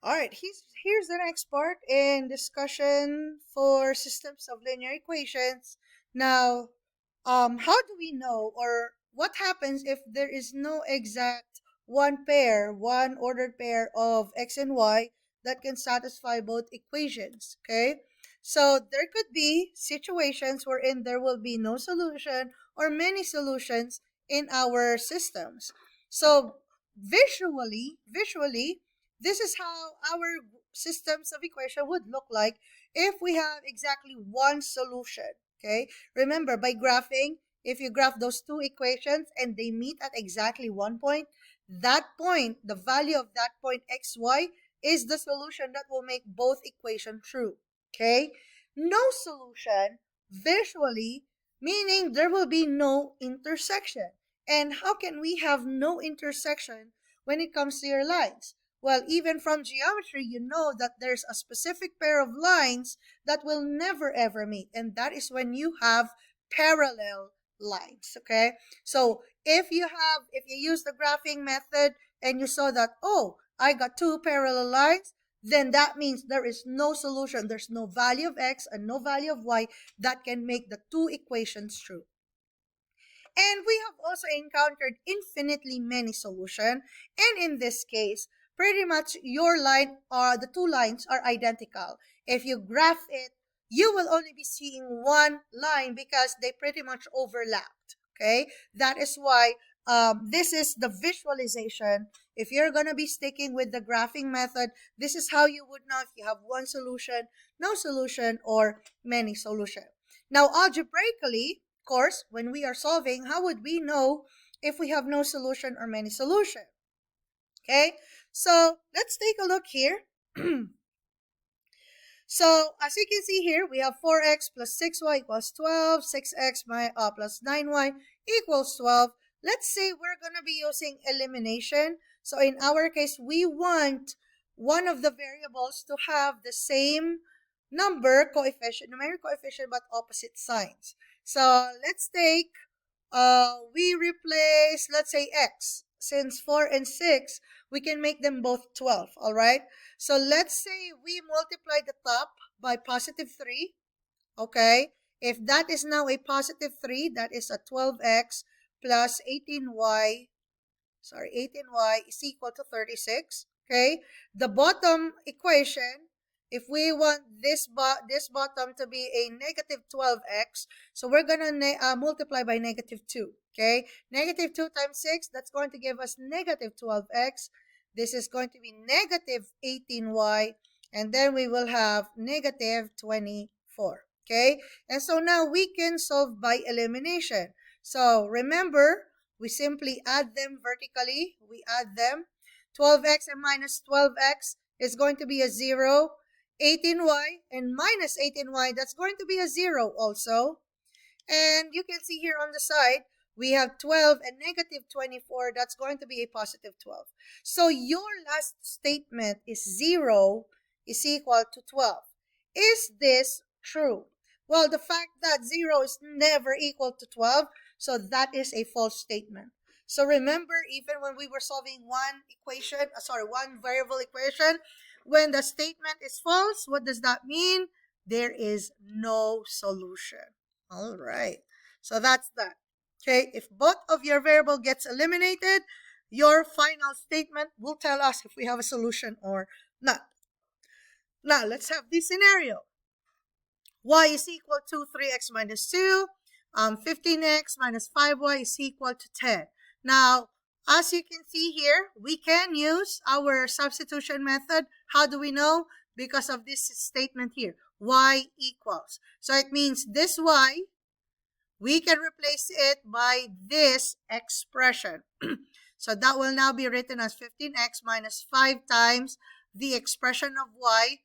All right, here's the next part in discussion for systems of linear equations. Now, how do we know, or what happens if there is no exact one ordered pair of x and y that can satisfy both equations? Okay, so there could be situations wherein there will be no solution or many solutions in our systems. So visually, this is how our systems of equation would look like if we have exactly one solution. Okay, remember, by graphing, if you graph those two equations and they meet at exactly one point, that point, the value of that point xy, is the solution that will make both equations true. Okay, no solution visually, meaning there will be no intersection. And how can we have no intersection when it comes to your lines? Well, even from geometry, you know that there's a specific pair of lines that will never ever meet, and that is when you have parallel lines. Okay, so if you use the graphing method and you saw that, oh, I got two parallel lines, then that means there is no solution. There's no value of x and no value of y that can make the two equations true. And we have also encountered infinitely many solutions. And in this case, pretty much your line or the two lines are identical. If you graph it, you will only be seeing one line because they pretty much overlapped. Okay, that is why this is the visualization. If you're going to be sticking with the graphing method, this is how you would know if you have one solution, no solution, or many solutions. Now, algebraically, course, when we are solving, how would we know if we have no solution or many solution? Okay, so let's take a look here. So as you can see here, we have 4x plus 6y equals 12, 6x plus 9y equals 12. Let's say we're going to be using elimination. So in our case, we want one of the variables to have the same number coefficient, numeric coefficient, but opposite signs. So let's take, we replace, let's say x. Since 4 and 6, we can make them both 12, all right? So let's say we multiply the top by positive 3, okay? If that is now a positive 3, that is a 12x plus 18y is equal to 36, okay? The bottom equation, if we want this bottom to be a negative 12x, so we're going to multiply by negative 2, okay? Negative 2 times 6, that's going to give us negative 12x. This is going to be negative 18y, and then we will have negative 24, okay? And so now we can solve by elimination. So remember, we simply add them vertically. We add them. 12x and minus 12x is going to be a 0. 18y and minus 18y, that's going to be a 0 also. And you can see here on the side, we have 12 and negative 24. That's going to be a positive 12. So your last statement is 0 is equal to 12. Is this true? Well, the fact that 0 is never equal to 12, so that is a false statement. So remember, even when we were solving one variable equation, when the statement is false, what does that mean? There is no solution. All right. So that's that. Okay, if both of your variable gets eliminated, your final statement will tell us if we have a solution or not. Now, let's have this scenario. Y is equal to 3x minus 2. 15x minus 5y is equal to 10. Now, as you can see here, we can use our substitution method. How do we know? Because of this statement here, y equals. So it means this y, we can replace it by this expression. So that will now be written as 15x minus 5 times the expression of y,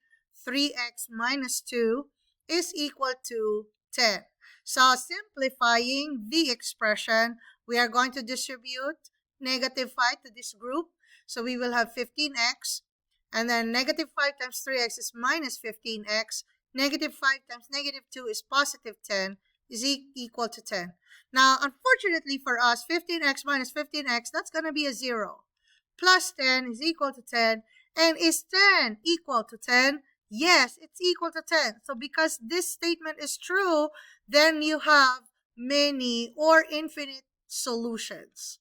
3x minus 2, is equal to 10. So simplifying the expression, we are going to distribute negative 5 to this group. So we will have 15x, and then negative 5 times 3x is minus 15x. Negative 5 times negative 2 is positive 10, is equal to 10. Now, unfortunately for us, 15x minus 15x, that's going to be a 0. Plus 10 is equal to 10, And is 10 equal to 10? Yes, it's equal to 10. So because this statement is true, then you have many or infinite solutions.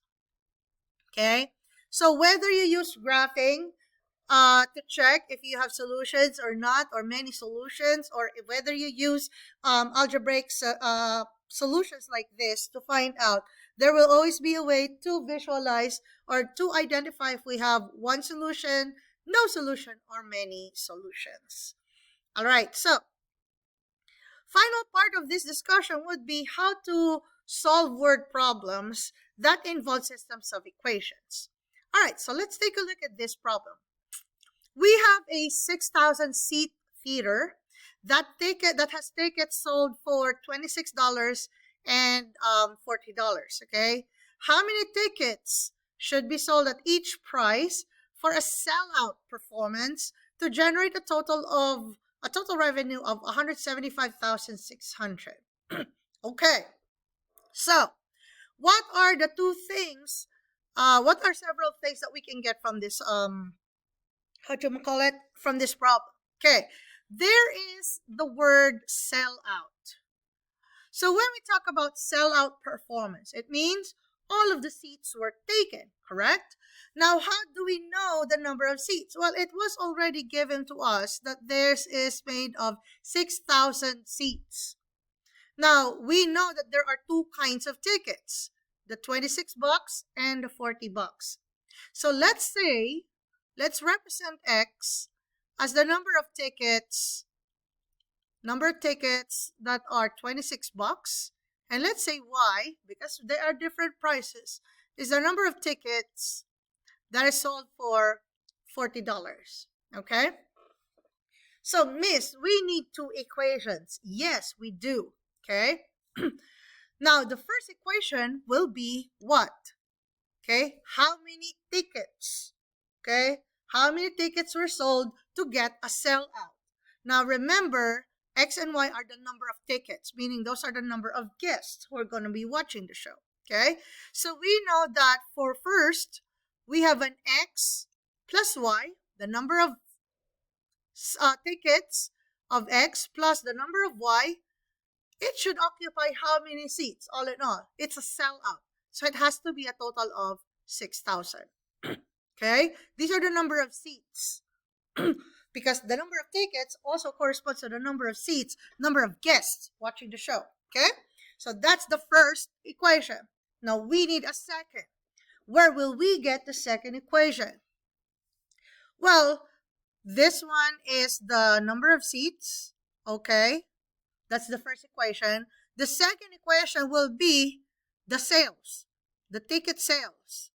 Okay? So whether you use graphing to check if you have solutions or not, or many solutions, or whether you use algebraic solutions like this to find out, there will always be a way to visualize or to identify if we have one solution, no solution, or many solutions. All right, so final part of this discussion would be how to solve word problems that involve systems of equations. All right, so let's take a look at this problem. We have a 6,000 seat theater that has tickets sold for $26 and $40. Okay, how many tickets should be sold at each price for a sellout performance to generate a total revenue of 175,600? Okay, so what are the two things? What are several things that we can get from this from this problem? Okay, there is the word sell out. So when we talk about sell out performance, it means all of the seats were taken, correct? Now, how do we know the number of seats? Well, it was already given to us that theirs is made of 6,000 seats. Now, we know that there are two kinds of tickets, the $26 and the $40. So let's represent X as the number of tickets that are $26, and let's say Y, because they are different prices, is the number of tickets that is sold for $40. Okay? So, miss, we need two equations. Yes, we do. Okay? Now, the first equation will be what? Okay? How many tickets? Okay? How many tickets were sold to get a sellout? Now, remember, X and Y are the number of tickets, meaning those are the number of guests who are going to be watching the show. Okay? So we know that for first, we have an X plus Y, the number of tickets of X plus the number of Y. It should occupy how many seats all in all? It's a sellout. So it has to be a total of 6,000. Okay? These are the number of seats. Because the number of tickets also corresponds to the number of seats, number of guests watching the show. Okay? So that's the first equation. Now we need a second. Where will we get the second equation? Well, this one is the number of seats. Okay? That's the first equation. The second equation will be the sales, the ticket sales.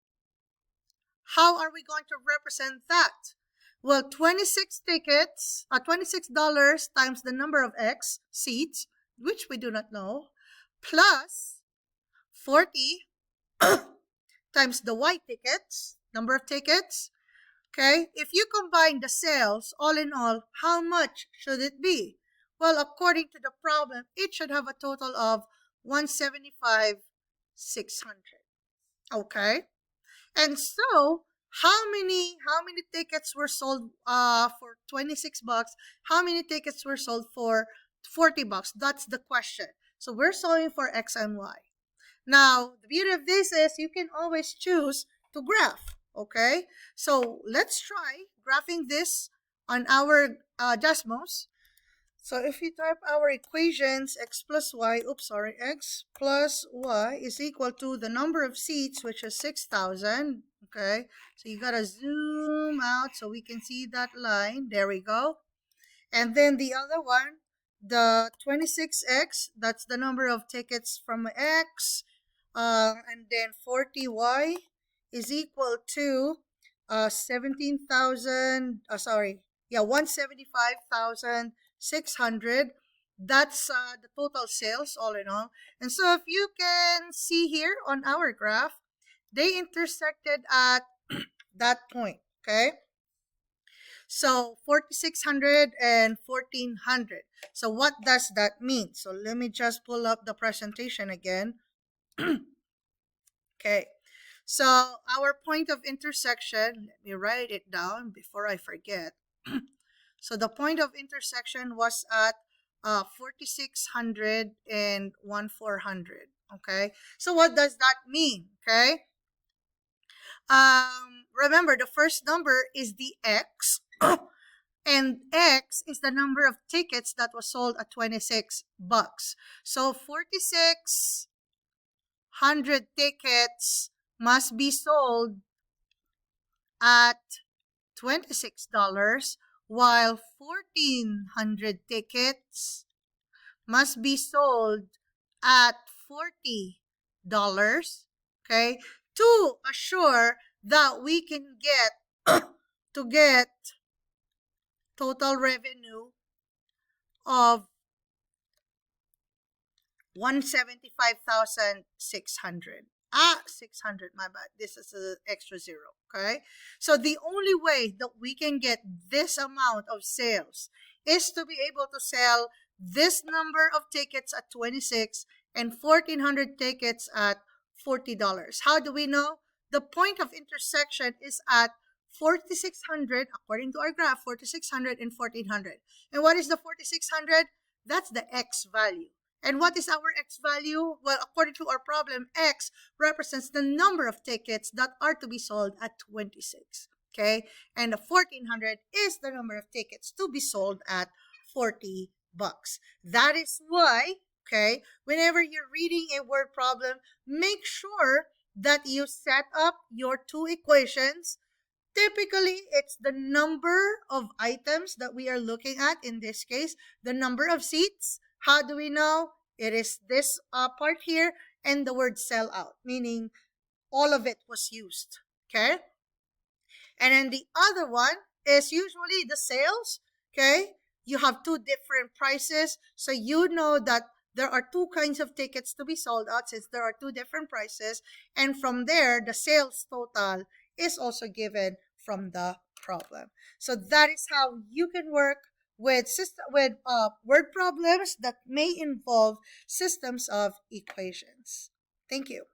How are we going to represent that? Well, 26 tickets, $26 times the number of X seats, which we do not know, plus 40 times the Y tickets, number of tickets. Okay, if you combine the sales, all in all, how much should it be? Well, according to the problem, it should have a total of 175,600. Okay, and so how many tickets were sold for $26? How many tickets were sold for $40? That's the question. So we're solving for X and Y. Now, the beauty of this is you can always choose to graph. Okay, so let's try graphing this on our Desmos. So if you type our equations, X plus Y is equal to the number of seats, which is 6,000. Okay, so you gotta zoom out so we can see that line. There we go. And then the other one, the 26X, that's the number of tickets from X. And then 40Y is equal to 175,600. That's the total sales all in all. And so if you can see here on our graph, they intersected at that point. Okay, so 4,600 and 1,400. So what does that mean? So let me just pull up the presentation again. Okay, So our point of intersection, let me write it down before I forget. So the point of intersection was at 4600 and 1400. Okay. So what does that mean? Okay. Remember, the first number is the X, and X is the number of tickets that was sold at $26. So 4600 tickets must be sold at $26, while 1400 tickets must be sold at $40. Okay, to assure that we can get to get total revenue of 175,600. 600, my bad. This is an extra zero, okay? So the only way that we can get this amount of sales is to be able to sell this number of tickets at 26 and 1400 tickets at $40. How do we know? The point of intersection is at 4600, according to our graph, 4600 and 1400. And what is the 4600? That's the X value. And what is our X value? Well, according to our problem, X represents the number of tickets that are to be sold at 26. Okay? And the 1400 is the number of tickets to be sold at $40. That is why, okay, whenever you're reading a word problem, make sure that you set up your two equations. Typically, it's the number of items that we are looking at, in this case, the number of seats. How do we know? It is this part here and the word sell out, meaning all of it was used, okay? And then the other one is usually the sales, okay? You have two different prices, so you know that there are two kinds of tickets to be sold out since there are two different prices, and from there, the sales total is also given from the problem. So that is how you can work with word problems that may involve systems of equations. Thank you.